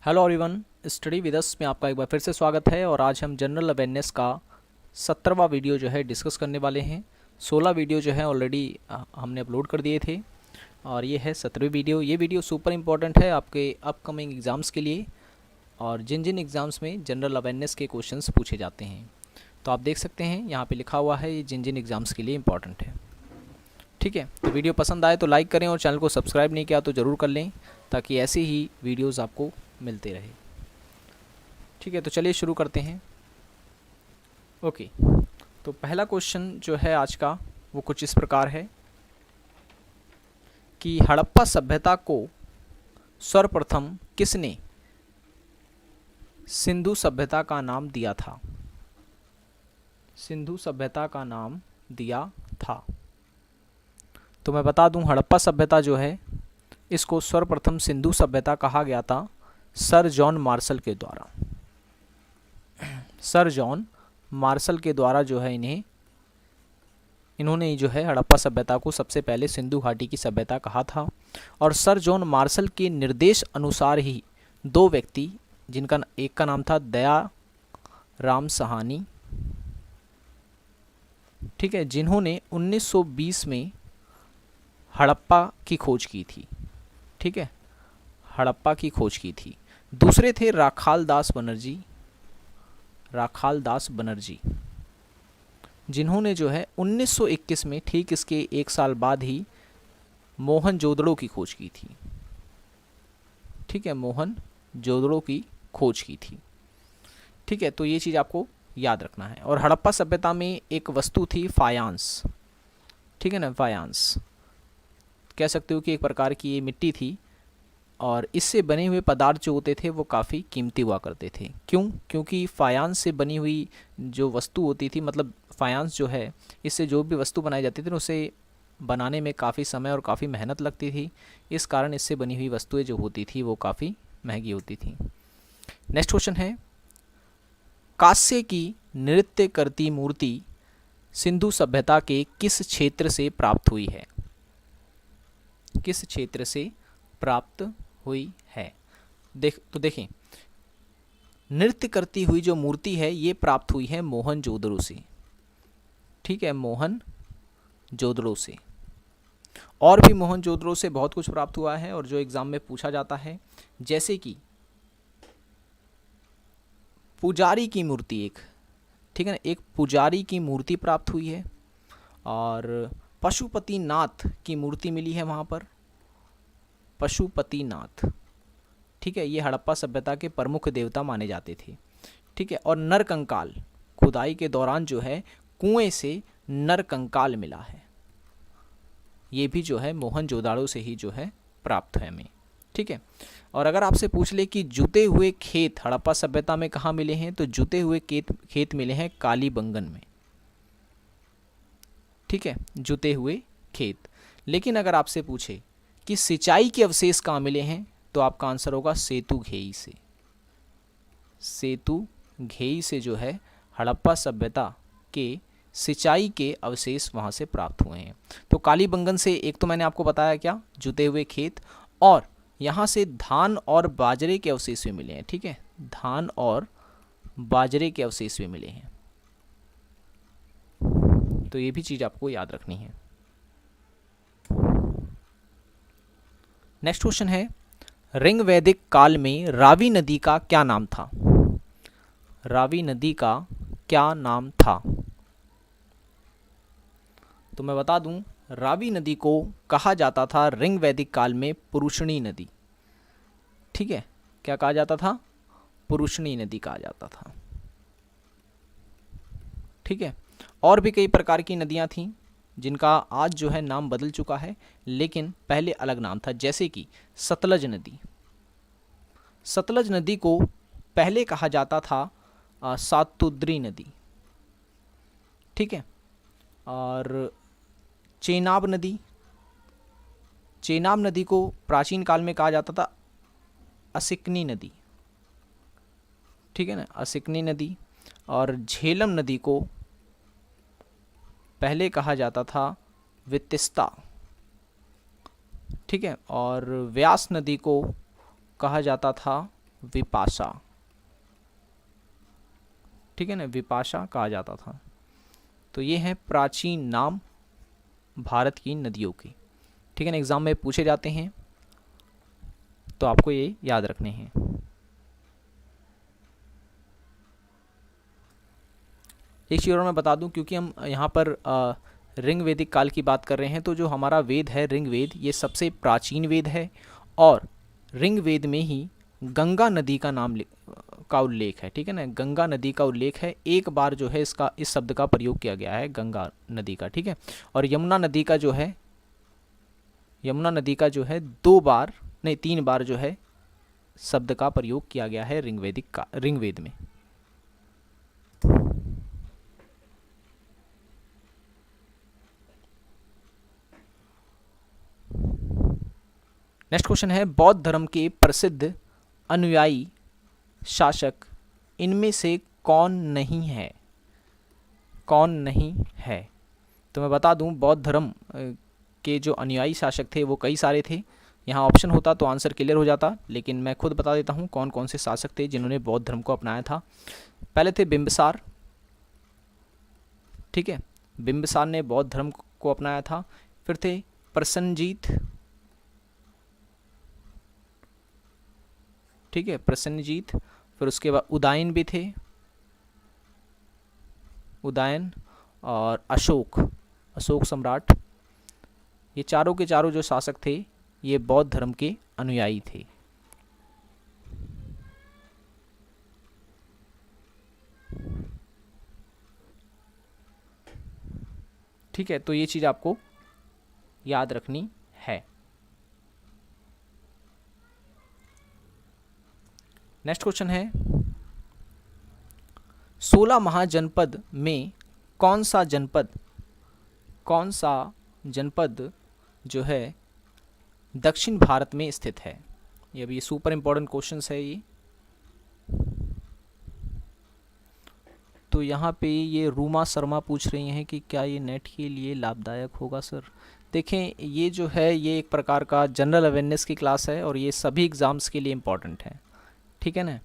Hello everyone, study with us में आपका एक बार फिर से स्वागत है। और आज हम जनरल अवेयरनेस का 17वां वीडियो जो है डिस्कस करने वाले हैं। 16 वीडियो जो है ऑलरेडी हमने अपलोड कर दिए थे और ये है 17वीं वीडियो। ये वीडियो सुपर इम्पोर्टेंट है आपके अपकमिंग एग्ज़ाम्स के लिए और जिन जिन एग्ज़ाम्स में जनरल अवेयरनेस के क्वेश्चंस पूछे जाते हैं। तो आप देख सकते हैं यहाँ पे लिखा हुआ है ये जिन जिन एग्ज़ाम्स के लिए इम्पॉर्टेंट है। ठीक है, तो वीडियो पसंद आए तो लाइक करें और चैनल को सब्सक्राइब नहीं किया तो ज़रूर कर लें ताकि ऐसे ही वीडियोज़ आपको मिलते रहे। ठीक है, तो चलिए शुरू करते हैं। ओके, तो पहला क्वेश्चन जो है आज का वो कुछ इस प्रकार है कि हड़प्पा सभ्यता को सर्वप्रथम किसने सिंधु सभ्यता का नाम दिया था? सिंधु सभ्यता का नाम दिया था। तो मैं बता दूं, हड़प्पा सभ्यता जो है इसको सर्वप्रथम सिंधु सभ्यता कहा गया था सर जॉन मार्शल के द्वारा। सर जॉन मार्शल के द्वारा जो है इन्होंने जो है हड़प्पा सभ्यता को सबसे पहले सिंधु घाटी की सभ्यता कहा था। और सर जॉन मार्शल के निर्देश अनुसार ही दो व्यक्ति, जिनका एक का नाम था दया राम सहानी, ठीक है, जिन्होंने 1920 में हड़प्पा की खोज की थी। ठीक है, हड़प्पा की खोज की थी। दूसरे थे राखाल दास बनर्जी, जिन्होंने जो है 1921 में ठीक इसके एक साल बाद ही मोहनजोदड़ो की खोज की थी। ठीक है, मोहनजोदड़ो की खोज की थी। ठीक है, तो ये चीज़ आपको याद रखना है। और हड़प्पा सभ्यता में एक वस्तु थी फायांस। ठीक है ना, फायांस कह सकते हो कि एक प्रकार की ये मिट्टी थी और इससे बने हुए पदार्थ जो होते थे वो काफ़ी कीमती हुआ करते थे। क्यों? क्योंकि फायांस से बनी हुई जो वस्तु होती थी, मतलब फायांस जो है, इससे जो भी वस्तु बनाई जाती थी उसे बनाने में काफ़ी समय और काफ़ी मेहनत लगती थी। इस कारण इससे बनी हुई वस्तुएं जो होती थी वो काफ़ी महंगी होती थी। नेक्स्ट क्वेश्चन है, कांस्य की नृत्य करती मूर्ति सिंधु सभ्यता के किस क्षेत्र से प्राप्त हुई है? किस क्षेत्र से प्राप्त हुई है? देखें, नृत्य करती हुई जो मूर्ति है ये प्राप्त हुई है मोहनजोदड़ो से। ठीक है, मोहनजोदड़ो से। और भी मोहनजोदड़ो से बहुत कुछ प्राप्त हुआ है और जो एग्जाम में पूछा जाता है, जैसे कि पुजारी की मूर्ति एक, ठीक है ना, एक पुजारी की मूर्ति प्राप्त हुई है और पशुपतिनाथ की मूर्ति मिली है वहाँ पर, पशुपतिनाथ। ठीक है, ये हड़प्पा सभ्यता के प्रमुख देवता माने जाते थे। ठीक है, और नरकंकाल, खुदाई के दौरान जो है कुएं से नरकंकाल मिला है, ये भी जो है मोहनजोदड़ो से ही जो है प्राप्त है हमें। ठीक है, और अगर आपसे पूछ ले कि जुते हुए खेत हड़प्पा सभ्यता में कहाँ मिले हैं, तो जुते हुए खेत मिले हैं कालीबंगन में। ठीक है, जुते हुए खेत। लेकिन अगर आपसे पूछे कि सिंचाई के अवशेष कहाँ मिले हैं, तो आपका आंसर होगा सेतुघेई से। सेतुघेई से जो है हड़प्पा सभ्यता के सिंचाई के अवशेष वहाँ से प्राप्त हुए हैं। तो कालीबंगन से एक तो मैंने आपको बताया क्या, जुते हुए खेत, और यहाँ से धान और बाजरे के अवशेष भी मिले हैं। ठीक है, धान और बाजरे के अवशेष भी मिले हैं। तो ये भी चीज़ आपको याद रखनी है। नेक्स्ट क्वेश्चन है, रिंग वैदिक काल में रावी नदी का क्या नाम था? रावी नदी का क्या नाम था? तो मैं बता दूं, रावी नदी को कहा जाता था रिंग वैदिक काल में पुरुषणी नदी। ठीक है, क्या कहा जाता था? पुरुषणी नदी कहा जाता था। ठीक है, और भी कई प्रकार की नदियां थीं जिनका आज जो है नाम बदल चुका है, लेकिन पहले अलग नाम था, जैसे कि सतलज नदी। सतलज नदी को पहले कहा जाता था सातुद्री नदी। ठीक है, और चेनाब नदी को प्राचीन काल में कहा जाता था असिकनी नदी। ठीक है ना, असिकनी नदी। और झेलम नदी को पहले कहा जाता था वित्तिस्ता। ठीक है, और व्यास नदी को कहा जाता था विपाशा, ठीक है ना, विपाशा कहा जाता था। तो ये है प्राचीन नाम भारत की नदियों के, ठीक है ना, एग्जाम में पूछे जाते हैं तो आपको ये याद रखने हैं। एक चीज़ और मैं बता दूं, क्योंकि हम यहाँ पर ऋग वैदिक काल की बात कर रहे हैं, तो जो हमारा वेद है ऋग्वेद, ये सबसे प्राचीन वेद है और ऋग्वेद में ही गंगा नदी का का उल्लेख है, ठीक है ना, गंगा नदी का उल्लेख है। एक बार जो है इसका इस शब्द का प्रयोग किया गया है गंगा नदी का, ठीक है। और यमुना नदी का जो है 3 बार जो है शब्द का प्रयोग किया गया है ऋग्वेद में। नेक्स्ट क्वेश्चन है, बौद्ध धर्म के प्रसिद्ध अनुयायी शासक इनमें से कौन नहीं है? कौन नहीं है? तो मैं बता दूं, बौद्ध धर्म के जो अनुयायी शासक थे वो कई सारे थे। यहाँ ऑप्शन होता तो आंसर क्लियर हो जाता, लेकिन मैं खुद बता देता हूँ कौन कौन से शासक थे जिन्होंने बौद्ध धर्म को अपनाया था। पहले थे बिंबिसार, ठीक है, बिंबिसार ने बौद्ध धर्म को अपनाया था। फिर थे प्रसन्नजीत, ठीक है, प्रसन्नजीत। फिर उसके बाद उदयन भी थे, उदयन और अशोक सम्राट। ये चारों के चारों जो शासक थे ये बौद्ध धर्म के अनुयायी थे। ठीक है, तो ये चीज़ आपको याद रखनी है। नेक्स्ट क्वेश्चन है, 16 महाजनपद में कौन सा जनपद जो है दक्षिण भारत में स्थित है? ये भी सुपर इंपॉर्टेंट क्वेश्चन है ये। तो यहाँ पे ये रूमा शर्मा पूछ रही हैं कि क्या ये नेट के लिए लाभदायक होगा सर? देखें, ये जो है ये एक प्रकार का जनरल अवेयरनेस की क्लास है और ये सभी एग्ज़ाम्स के लिए इम्पॉर्टेंट है, ठीक है ना।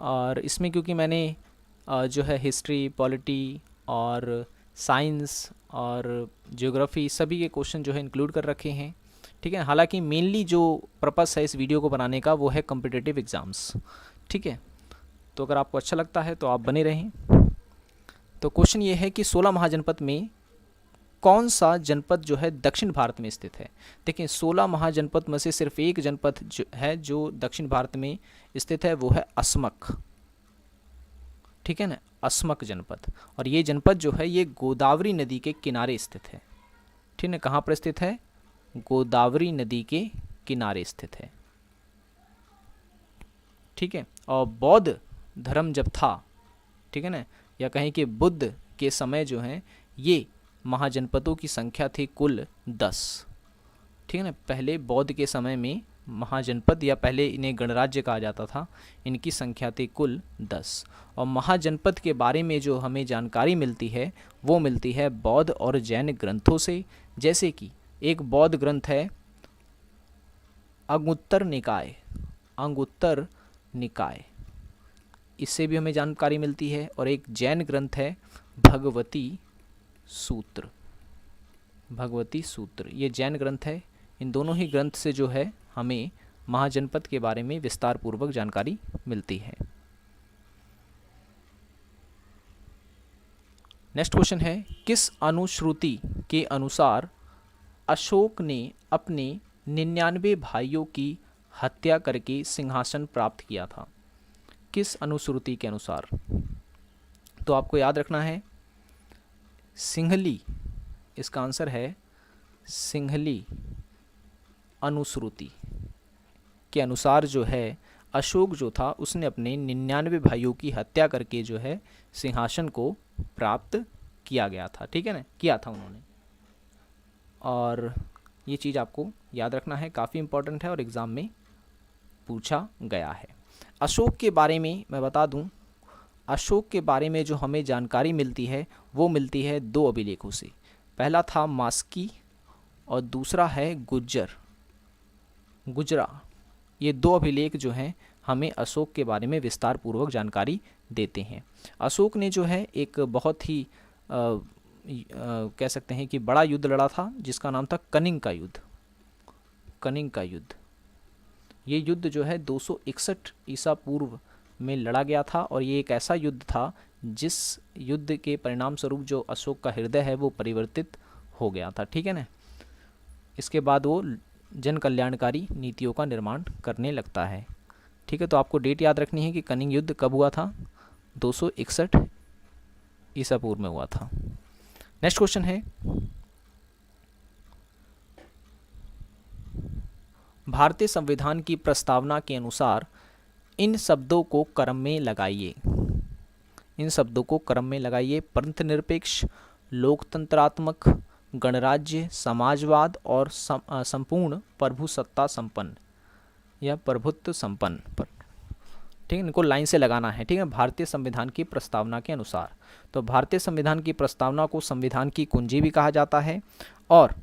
और इसमें क्योंकि मैंने जो है हिस्ट्री, पॉलिटी और साइंस और ज्योग्राफी सभी के क्वेश्चन जो है इंक्लूड कर रखे हैं, ठीक है। हालांकि मेनली जो पर्पस है इस वीडियो को बनाने का वो है कॉम्पिटिटिव एग्ज़ाम्स, ठीक है। तो अगर आपको अच्छा लगता है तो आप बने रहें। तो क्वेश्चन ये है कि 16 महाजनपद में कौन सा जनपद जो है दक्षिण भारत में स्थित है? देखिए, 16 महाजनपद में से सिर्फ एक जनपद जो है जो दक्षिण भारत में स्थित है वो है असमक, ठीक है ना, असमक जनपद। और ये जनपद जो है ये गोदावरी नदी के किनारे स्थित है, ठीक है। कहाँ पर स्थित है? गोदावरी नदी के किनारे स्थित है, ठीक है। और बौद्ध धर्म जब था, ठीक है ना, या कहें कि बुद्ध के समय जो है ये महाजनपदों की संख्या थी कुल 10, ठीक है ना। पहले बौद्ध के समय में महाजनपद या पहले इन्हें गणराज्य कहा जाता था, इनकी संख्या थी कुल 10। और महाजनपद के बारे में जो हमें जानकारी मिलती है वो मिलती है बौद्ध और जैन ग्रंथों से। जैसे कि एक बौद्ध ग्रंथ है अंगुत्तर निकाय, इससे भी हमें जानकारी मिलती है। और एक जैन ग्रंथ है भगवती सूत्र, ये जैन ग्रंथ है। इन दोनों ही ग्रंथ से जो है हमें महाजनपद के बारे में विस्तार पूर्वक जानकारी मिलती है। नेक्स्ट क्वेश्चन है, किस अनुश्रुति के अनुसार अशोक ने अपने 99 भाइयों की हत्या करके सिंहासन प्राप्त किया था? किस अनुश्रुति के अनुसार? तो आपको याद रखना है सिंहली, इसका आंसर है सिंहली अनुश्रुति के अनुसार जो है अशोक जो था उसने अपने 99 भाइयों की हत्या करके जो है सिंहासन को प्राप्त किया गया था, ठीक है ना, किया था उन्होंने। और ये चीज़ आपको याद रखना है, काफ़ी इंपॉर्टेंट है और एग्ज़ाम में पूछा गया है। अशोक के बारे में मैं बता दूं, अशोक के बारे में जो हमें जानकारी मिलती है वो मिलती है 2 अभिलेखों से। पहला था मास्की और दूसरा है गुजरा। ये 2 अभिलेख जो हैं हमें अशोक के बारे में विस्तार पूर्वक जानकारी देते हैं। अशोक ने जो है एक बहुत ही कह सकते हैं कि बड़ा युद्ध लड़ा था, जिसका नाम था कनिंग का युद्ध। कनिंग का युद्ध, ये युद्ध जो है 261 ईसा पूर्व में लड़ा गया था, और ये एक ऐसा युद्ध था जिस युद्ध के परिणाम स्वरूप जो अशोक का हृदय है वो परिवर्तित हो गया था। ठीक है ना। इसके बाद वो जन कल्याणकारी नीतियों का निर्माण करने लगता है। ठीक है, तो आपको डेट याद रखनी है कि कनिंग युद्ध कब हुआ था, 261 ईसा पूर्व में हुआ था। नेक्स्ट क्वेश्चन है, भारतीय संविधान की प्रस्तावना के अनुसार इन शब्दों को क्रम में लगाइए। इन शब्दों को क्रम में लगाइए। पंथनिरपेक्ष, लोकतंत्रात्मक, गणराज्य, समाजवाद और संपूर्ण प्रभुसत्ता संपन्न या प्रभुत्व संपन्न पर। ठीक है, इनको लाइन से लगाना है। ठीक है, भारतीय संविधान की प्रस्तावना के अनुसार। तो भारतीय संविधान की प्रस्तावना को संविधान की कुंजी भी कहा जाता है, और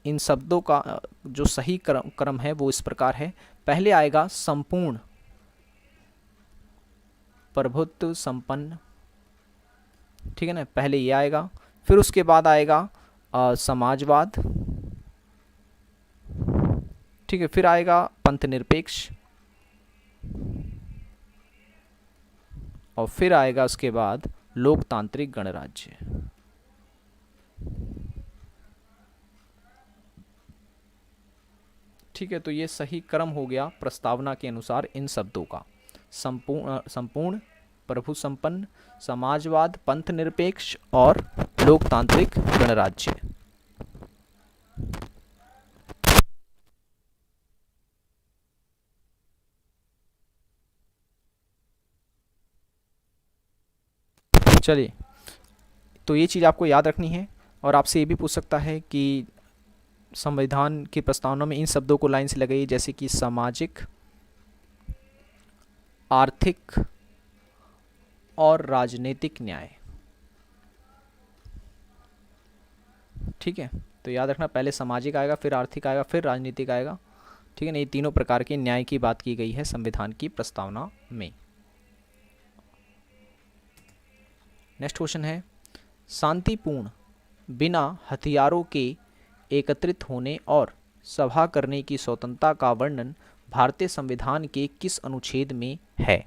इन शब्दों का जो सही क्रम है वो इस प्रकार है। पहले आएगा संपूर्ण प्रभुत्व संपन्न, ठीक है ना, पहले ये आएगा। फिर उसके बाद आएगा समाजवाद, ठीक है, फिर आएगा पंथनिरपेक्ष, और फिर आएगा उसके बाद लोकतांत्रिक गणराज्य। ठीक है, तो ये सही क्रम हो गया प्रस्तावना के अनुसार इन शब्दों का। संपूर्ण प्रभु संपन्न, समाजवाद, पंथनिरपेक्ष और लोकतांत्रिक गणराज्य। चलिए, तो ये चीज़ आपको याद रखनी है। और आपसे ये भी पूछ सकता है कि संविधान की प्रस्तावना में इन शब्दों को लाइन से लगाइए, जैसे कि सामाजिक, आर्थिक और राजनीतिक न्याय। ठीक है, तो याद रखना, पहले सामाजिक आएगा, फिर आर्थिक आएगा, फिर राजनीतिक आएगा। ठीक है ना, ये तीनों प्रकार के न्याय की बात की गई है संविधान की प्रस्तावना में। नेक्स्ट क्वेश्चन है, शांतिपूर्ण, बिना हथियारों के एकत्रित होने और सभा करने की स्वतंत्रता का वर्णन भारतीय संविधान के किस अनुच्छेद में है?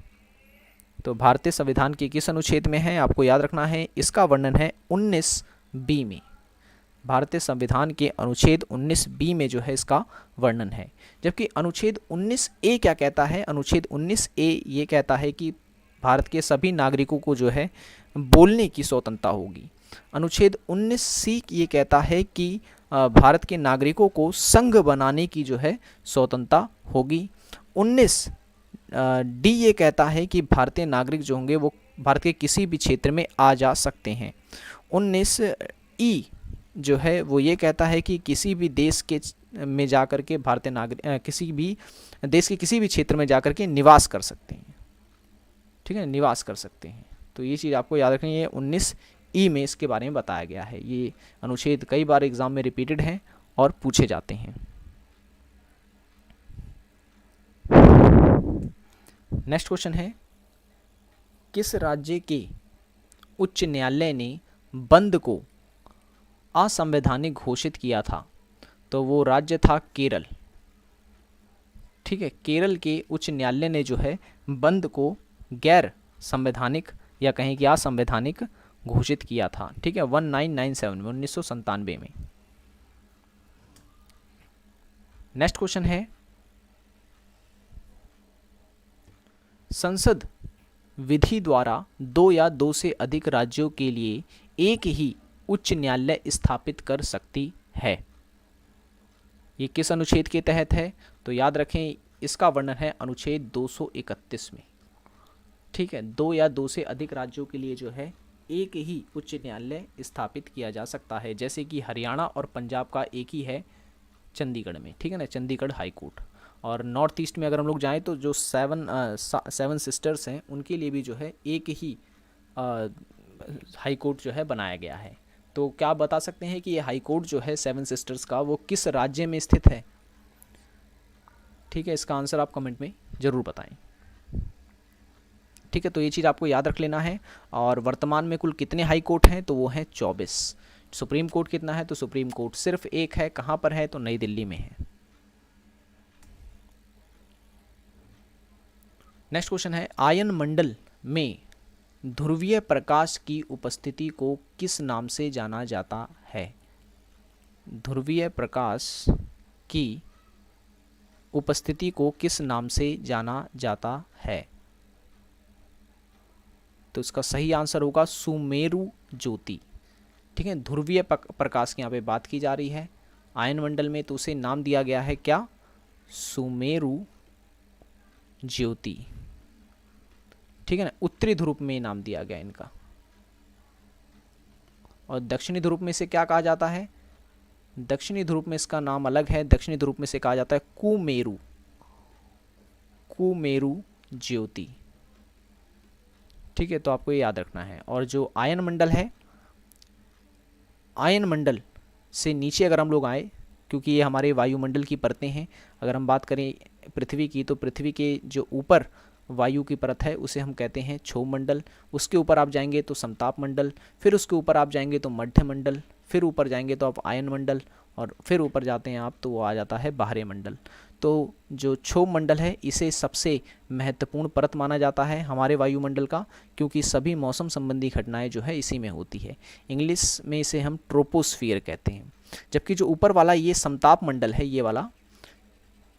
तो भारतीय संविधान के किस अनुच्छेद में है आपको याद रखना है। इसका वर्णन है 19B में। भारतीय संविधान के अनुच्छेद 19B में जो है इसका वर्णन है। जबकि अनुच्छेद 19A क्या कहता है? अनुच्छेद 19A ये कहता है कि भारत के सभी नागरिकों को जो है बोलने की स्वतंत्रता होगी। अनुच्छेद 19C ये कहता है कि भारत के नागरिकों को संघ बनाने की जो है स्वतंत्रता होगी। 19D ये कहता है कि भारतीय नागरिक जो होंगे वो भारत के किसी भी क्षेत्र में आ जा सकते हैं। 19E जो है वो ये कहता है कि किसी भी देश के में जाकर के भारतीय नागरिक किसी भी देश के किसी भी क्षेत्र में जाकर के निवास कर सकते हैं। ठीक है, निवास कर सकते हैं। तो ये चीज़ आपको याद रखनी है। 19E में इसके बारे में बताया गया है। ये अनुच्छेद कई बार एग्जाम में रिपीटेड हैं और पूछे जाते हैं। नेक्स्ट क्वेश्चन है, किस राज्य के उच्च न्यायालय ने बंद को असंवैधानिक घोषित किया था? तो वो राज्य था केरल। ठीक है, केरल के उच्च न्यायालय ने जो है बंद को गैर संवैधानिक या कहें कि असंवैधानिक घोषित किया था। ठीक है, 1997 में 1997 में। नेक्स्ट क्वेश्चन है, संसद विधि द्वारा 2 या 2 से अधिक राज्यों के लिए एक ही उच्च न्यायालय स्थापित कर सकती है। ये किस अनुच्छेद के तहत है? तो याद रखें, इसका वर्णन है अनुच्छेद 231 में। ठीक है, 2 या 2 से अधिक राज्यों के लिए जो है एक ही उच्च न्यायालय स्थापित किया जा सकता है। जैसे कि हरियाणा और पंजाब का एक ही है चंडीगढ़ में। ठीक है ना, चंडीगढ़ हाई कोर्ट। और नॉर्थ ईस्ट में अगर हम लोग जाएं तो जो 7 सिस्टर्स हैं उनके लिए भी जो है एक ही हाई कोर्ट जो है बनाया गया है। तो क्या आप बता सकते हैं कि ये हाई कोर्ट जो है 7 सिस्टर्स का वो किस राज्य में स्थित है? ठीक है, इसका आंसर आप कमेंट में ज़रूर बताएं। ठीक है, तो ये चीज़ आपको याद रख लेना है। और वर्तमान में कुल कितने हाई कोर्ट हैं, तो वो हैं 24। सुप्रीम कोर्ट कितना है, तो सुप्रीम कोर्ट सिर्फ एक है। कहाँ पर है, तो नई दिल्ली में है। नेक्स्ट क्वेश्चन है, आयन मंडल में ध्रुवीय प्रकाश की उपस्थिति को किस नाम से जाना जाता है? ध्रुवीय प्रकाश की उपस्थिति को किस नाम से जाना जाता है? तो इसका सही आंसर होगा सुमेरु ज्योति। ठीक है, ध्रुवीय प्रकाश की यहाँ पे बात की जा रही है आयन मंडल में, तो उसे नाम दिया गया है क्या? सुमेरु ज्योति। ठीक है ना, उत्तरी ध्रुव में नाम दिया गया इनका। और दक्षिणी ध्रुव में इसे क्या कहा जाता है? दक्षिणी ध्रुव में इसका नाम अलग है। दक्षिणी ध्रुव में से कहा जाता है कुमेरु, कुमेरु ज्योति। ठीक है, तो आपको ये याद रखना है। और जो आयन मंडल है, आयन मंडल से नीचे अगर हम लोग आए, क्योंकि ये हमारे वायुमंडल की परतें हैं, अगर हम बात करें पृथ्वी की, तो पृथ्वी के जो ऊपर वायु की परत है उसे हम कहते हैं क्षोभ मंडल। उसके ऊपर आप जाएंगे तो समताप मंडल, फिर उसके ऊपर आप जाएंगे तो मध्य मंडल, फिर ऊपर जाएंगे तो आप आयन मंडल, और फिर ऊपर जाते हैं आप तो वो आ जाता है बाहरी मंडल। तो जो क्षोभ मंडल है इसे सबसे महत्वपूर्ण परत माना जाता है हमारे वायुमंडल का, क्योंकि सभी मौसम संबंधी घटनाएं जो है इसी में होती है। इंग्लिश में इसे हम ट्रोपोस्फियर कहते हैं। जबकि जो ऊपर वाला ये समताप मंडल है, ये वाला,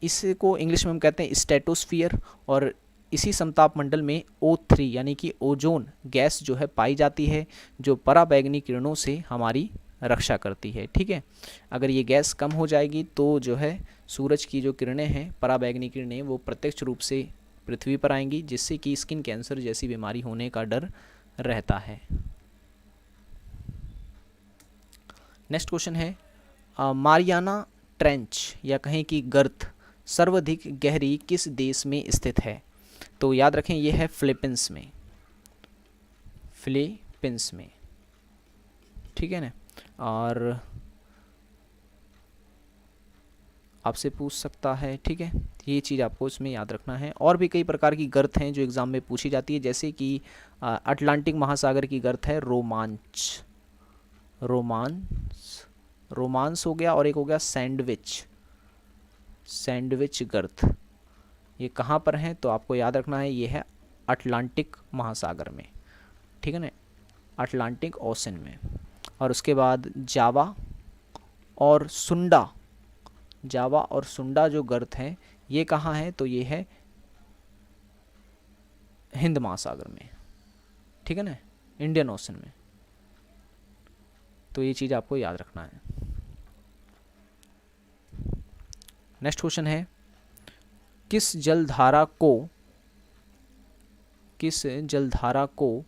इसको इंग्लिश में हम कहते हैं स्ट्रेटोस्फियर। और इसी समताप मंडल में O3 यानी कि ओजोन गैस जो है पाई जाती है, जो पराबैंगनी किरणों से हमारी रक्षा करती है। ठीक है, अगर ये गैस कम हो जाएगी तो जो है सूरज की जो किरणें हैं, पराबैंगनी किरणें, वो प्रत्यक्ष रूप से पृथ्वी पर आएंगी, जिससे कि स्किन कैंसर जैसी बीमारी होने का डर रहता है। नेक्स्ट क्वेश्चन है, मारियाना ट्रेंच या कहें कि गर्त सर्वाधिक गहरी किस देश में स्थित है? तो याद रखें ये है फिलीपींस में, फिलीपींस में। ठीक है ना, और आपसे पूछ सकता है। ठीक है, ये चीज़ आपको इसमें याद रखना है। और भी कई प्रकार की गर्त हैं जो एग्ज़ाम में पूछी जाती है, जैसे कि अटलांटिक महासागर की गर्त है रोमांच, रोमांस, रोमांस हो गया, और एक हो गया सैंडविच, सैंडविच गर्त। ये कहाँ पर है, तो आपको याद रखना है ये है अटलांटिक महासागर में। ठीक है ना, अटलांटिक ओशन में। और उसके बाद जावा और सुंडा, जावा और सुंडा जो गर्त हैं ये कहाँ है, तो ये है हिंद महासागर में। ठीक है ना, इंडियन ओशन में। तो ये चीज़ आपको याद रखना है। नेक्स्ट क्वेश्चन है, किस जलधारा को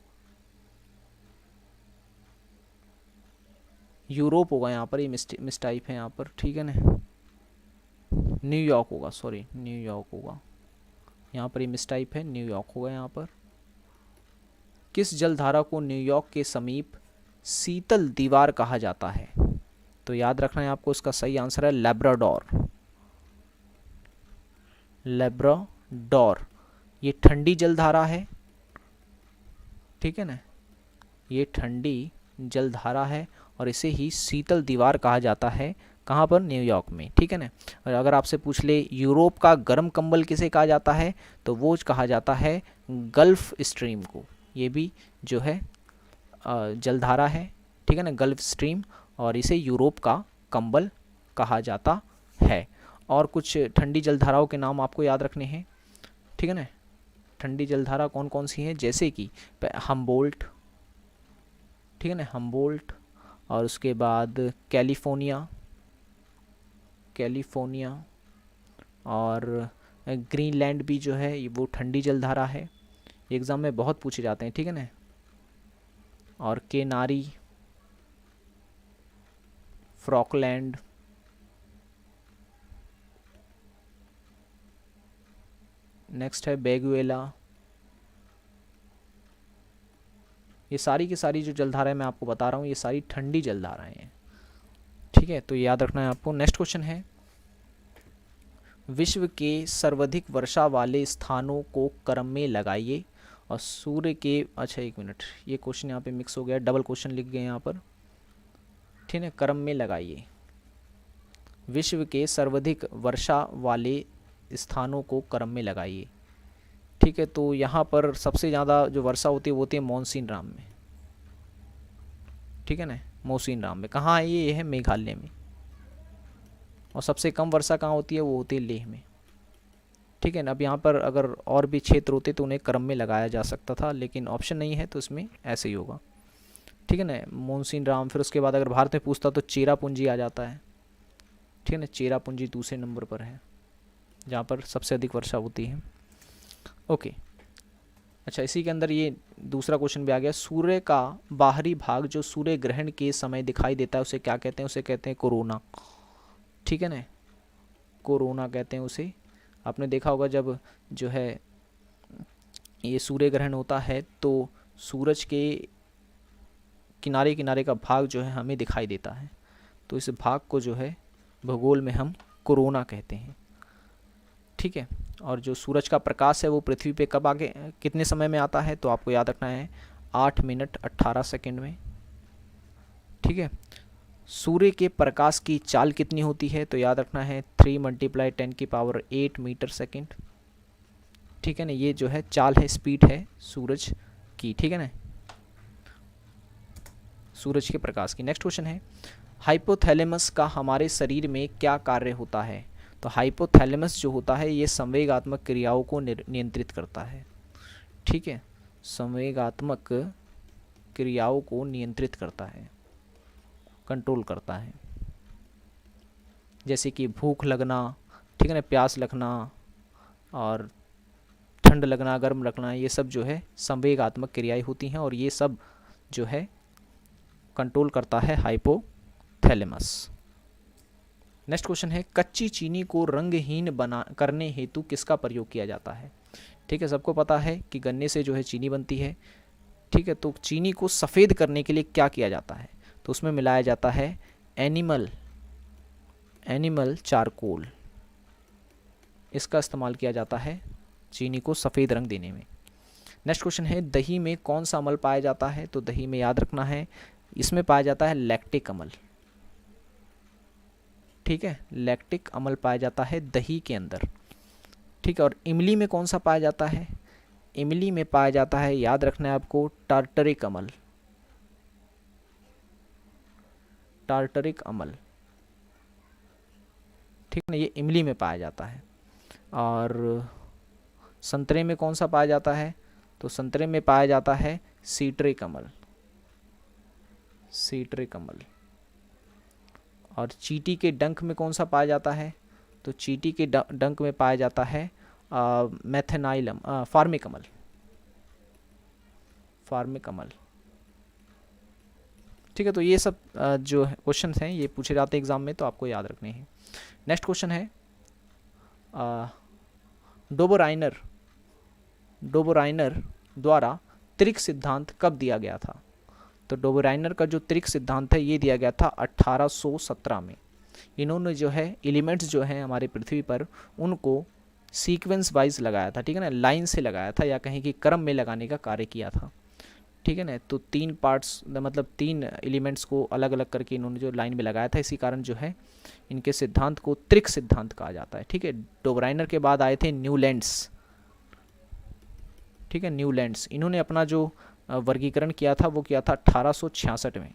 यूरोप होगा यहाँ पर, ये मिसटाइप है यहाँ पर। ठीक है ना, न्यूयॉर्क होगा, सॉरी न्यूयॉर्क होगा यहाँ पर, ये मिसटाइप है, न्यूयॉर्क होगा यहाँ पर। किस जलधारा को न्यूयॉर्क के समीप शीतल दीवार कहा जाता है? तो याद रखना है आपको, इसका सही आंसर है लैब्राडोर, लैब्राडोर। ये ठंडी जलधारा है। ठीक है ना, ये ठंडी जलधारा है और इसे ही शीतल दीवार कहा जाता है। कहाँ पर? न्यूयॉर्क में। ठीक है ना, और अगर आपसे पूछ ले यूरोप का गर्म कंबल किसे कहा जाता है, तो वो कहा जाता है गल्फ स्ट्रीम को। ये भी जो है जलधारा है। ठीक है ना, गल्फ स्ट्रीम, और इसे यूरोप का कंबल कहा जाता है। और कुछ ठंडी जलधाराओं के नाम आपको याद रखने हैं। ठीक है ना, ठंडी जलधारा कौन कौन सी हैं, जैसे कि हम्बोल्ट, ठीक है ना, हम्बोल्ट, और उसके बाद कैलिफोर्निया, कैलिफोर्निया, और ग्रीनलैंड भी जो है वो ठंडी जलधारा है, एग्ज़ाम में बहुत पूछे जाते हैं। ठीक है ना, और केनारी, फ्रॉकलैंड, नेक्स्ट है बेगुएला। ये सारी की सारी जो जलधाराएं मैं आपको बता रहा हूँ ये सारी ठंडी जलधाराएं हैं। ठीक है, तो याद रखना है आपको। नेक्स्ट क्वेश्चन है, विश्व के सर्वाधिक वर्षा वाले स्थानों को क्रम में लगाइए। और सूर्य के, अच्छा एक मिनट, ये क्वेश्चन यहाँ पे मिक्स हो गया, डबल क्वेश्चन लिख गए यहाँ पर, ठीक है। क्रम में लगाइए, विश्व के सर्वाधिक वर्षा वाले स्थानों को क्रम में लगाइए, ठीक है। तो यहाँ पर सबसे ज़्यादा जो वर्षा होती है वो होती है मॉनसून में, ठीक है ना, मॉनसून में। कहाँ है ये है मेघालय में। और सबसे कम वर्षा कहाँ होती है, वो होती है लेह में, ठीक है ना। अब यहाँ पर अगर और भी क्षेत्र होते तो उन्हें क्रम में लगाया जा सकता था, लेकिन ऑप्शन नहीं है तो इसमें ऐसे ही होगा, ठीक है ना, मॉनसून। फिर उसके बाद अगर भारत में पूछता तो चेरापूंजी आ जाता है, ठीक है ना। चेरापूंजी दूसरे नंबर पर है जहाँ पर सबसे अधिक वर्षा होती है। ओके, अच्छा इसी के अंदर ये दूसरा क्वेश्चन भी आ गया। सूर्य का बाहरी भाग जो सूर्य ग्रहण के समय दिखाई देता है उसे क्या कहते हैं? उसे कहते हैं कोरोना, ठीक है ना, कोरोना कहते हैं उसे। आपने देखा होगा जब जो है ये सूर्य ग्रहण होता है तो सूरज के किनारे किनारे का भाग जो है हमें दिखाई देता है, तो इस भाग को जो है भूगोल में हम कोरोना कहते हैं, ठीक है। और जो सूरज का प्रकाश है वो पृथ्वी पे कब आगे कितने समय में आता है, तो आपको याद रखना है 8 मिनट 18 सेकंड में, ठीक है। सूर्य के प्रकाश की चाल कितनी होती है, तो याद रखना है 3 × 10⁸ मीटर सेकंड, ठीक है ना। ये जो है चाल है, स्पीड है सूरज की, ठीक है ना, सूरज के प्रकाश की। नेक्स्ट क्वेश्चन है, हाइपोथैलेमस का हमारे शरीर में क्या कार्य होता है? तो हाइपोथैलेमस जो होता है ये संवेगात्मक क्रियाओं को नियंत्रित करता है, ठीक है, संवेगात्मक क्रियाओं को नियंत्रित करता है, कंट्रोल करता है, जैसे कि भूख लगना, ठीक है ना, प्यास लगना और ठंड लगना, गर्म लगना, ये सब जो है संवेगात्मक क्रियाएं होती हैं और ये सब जो है कंट्रोल करता है हाइपोथैलेमस। नेक्स्ट क्वेश्चन है, कच्ची चीनी को रंगहीन करने हेतु किसका प्रयोग किया जाता है? ठीक है, सबको पता है कि गन्ने से जो है चीनी बनती है, ठीक है। तो चीनी को सफ़ेद करने के लिए क्या किया जाता है? तो उसमें मिलाया जाता है एनिमल चारकोल, इसका इस्तेमाल किया जाता है चीनी को सफ़ेद रंग देने में। नेक्स्ट क्वेश्चन है, दही में कौन सा अम्ल पाया जाता है? तो दही में याद रखना है इसमें पाया जाता है लैक्टिक अम्ल, ठीक है, लैक्टिक अम्ल पाया जाता है दही के अंदर, ठीक है। और इमली में कौन सा पाया जाता है? इमली में पाया जाता है, याद रखना है आपको, टार्टरिक अम्ल, टार्टरिक अम्ल, ठीक है ना, ये इमली में पाया जाता है। और संतरे में कौन सा पाया जाता है? तो संतरे में पाया जाता है सीट्रिक अम्ल, सीट्रिक अम्ल। और चींटी के डंक में कौन सा पाया जाता है? तो चींटी के डंक में पाया जाता है मेथेनाइल फार्मिक अम्ल, फार्मिक अम्ल, ठीक है। तो ये सब जो क्वेश्चन हैं ये पूछे जाते हैं एग्जाम में, तो आपको याद रखने हैं। नेक्स्ट क्वेश्चन है, डोबोराइनर द्वारा त्रिक सिद्धांत कब दिया गया था? तो डोबोराइनर का जो त्रिक सिद्धांत है ये दिया गया था 1817 में। इन्होंने जो है एलिमेंट्स जो हैं हमारे पृथ्वी पर उनको सीक्वेंस वाइज लगाया था, ठीक है ना, लाइन से लगाया था या कहीं कि क्रम में लगाने का कार्य किया था, ठीक है ना। तो 3 पार्ट्स मतलब 3 एलिमेंट्स को अलग अलग करके इन्होंने जो लाइन में लगाया था, इसी कारण जो है इनके सिद्धांत को त्रिक सिद्धांत कहा जाता है, ठीक है। डोबोराइनर के बाद आए थे न्यूलैंड्स, ठीक है, न्यूलैंड्स। इन्होंने अपना जो वर्गीकरण किया था वो किया था 1866 में।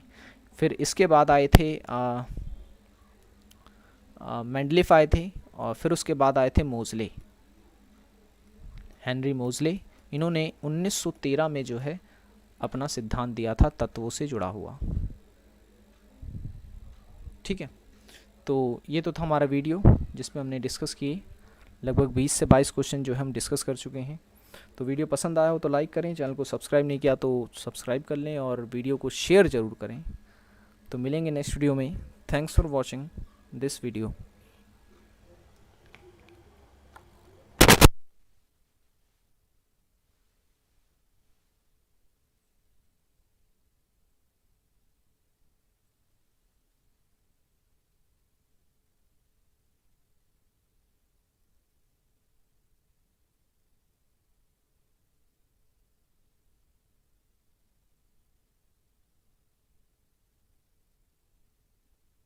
फिर इसके बाद आए थे मेंडलीफ आए थे, और फिर उसके बाद आए थे मोज़ले, हेनरी मोज़ले। इन्होंने 1913 में जो है अपना सिद्धांत दिया था तत्वों से जुड़ा हुआ, ठीक है। तो ये तो था हमारा वीडियो जिसमें हमने डिस्कस किए लगभग 20 से 22 क्वेश्चन जो हम डिस्कस कर चुके हैं। तो वीडियो पसंद आया हो तो लाइक करें, चैनल को सब्सक्राइब नहीं किया तो सब्सक्राइब कर लें और वीडियो को शेयर ज़रूर करें। तो मिलेंगे नेक्स्ट वीडियो में। Thanks for watching this video.